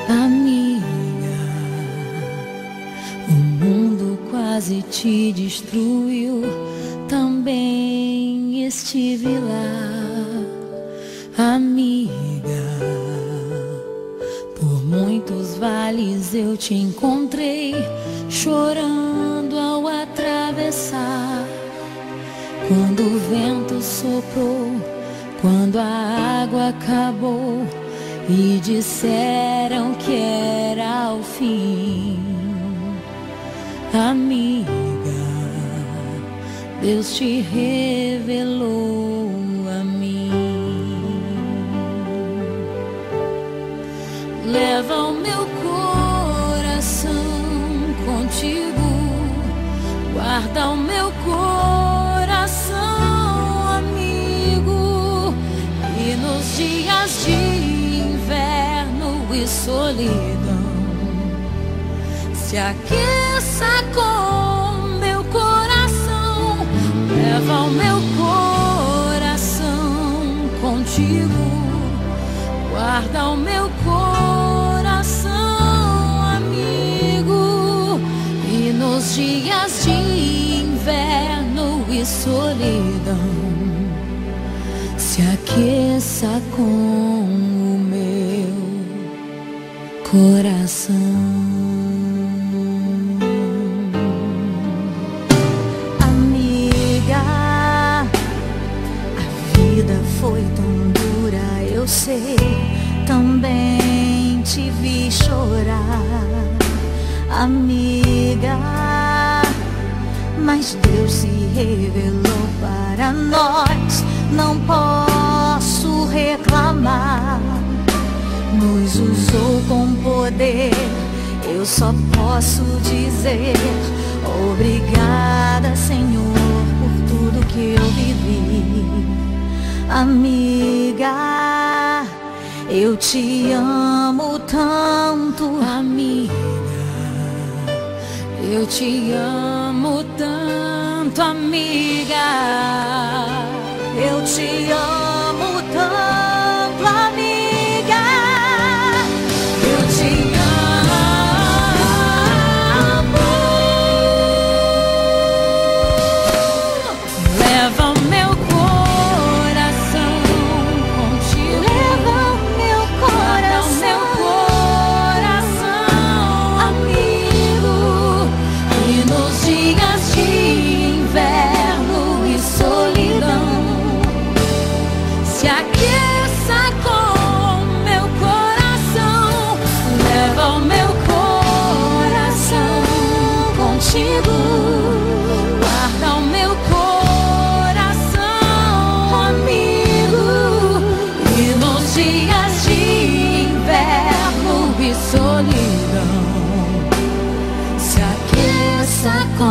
Amiga, o mundo quase te destruiu, também estive lá. Amiga, por muitos vales eu te encontrei, chorando ao atravessar. Quando o vento soprou, quando a água acabou e disseram que era o fim. Amiga, Deus te revelou a mim. Leva o meu coração contigo, guarda o meu coração, amigo, e nos dias de inverno e solidão se aqueça com meu coração. Leva o meu coração contigo, guarda o meu coração, amigo, e nos dias de inverno e solidão se aqueça com o meu coração. Foi tão dura, eu sei, também te vi chorar, amiga, mas Deus se revelou para nós, não posso reclamar, nos usou com poder, eu só posso dizer obrigada, Senhor, por tudo que eu vivi. Amiga, eu te amo tanto. Amiga, eu te amo tanto. Amiga, eu te amo tanto, amiga, eu te amo. Leva o meu se aqueça com meu coração, leva o meu coração contigo, guarda o meu coração, amigo, e nos dias de inverno e solidão se aqueça com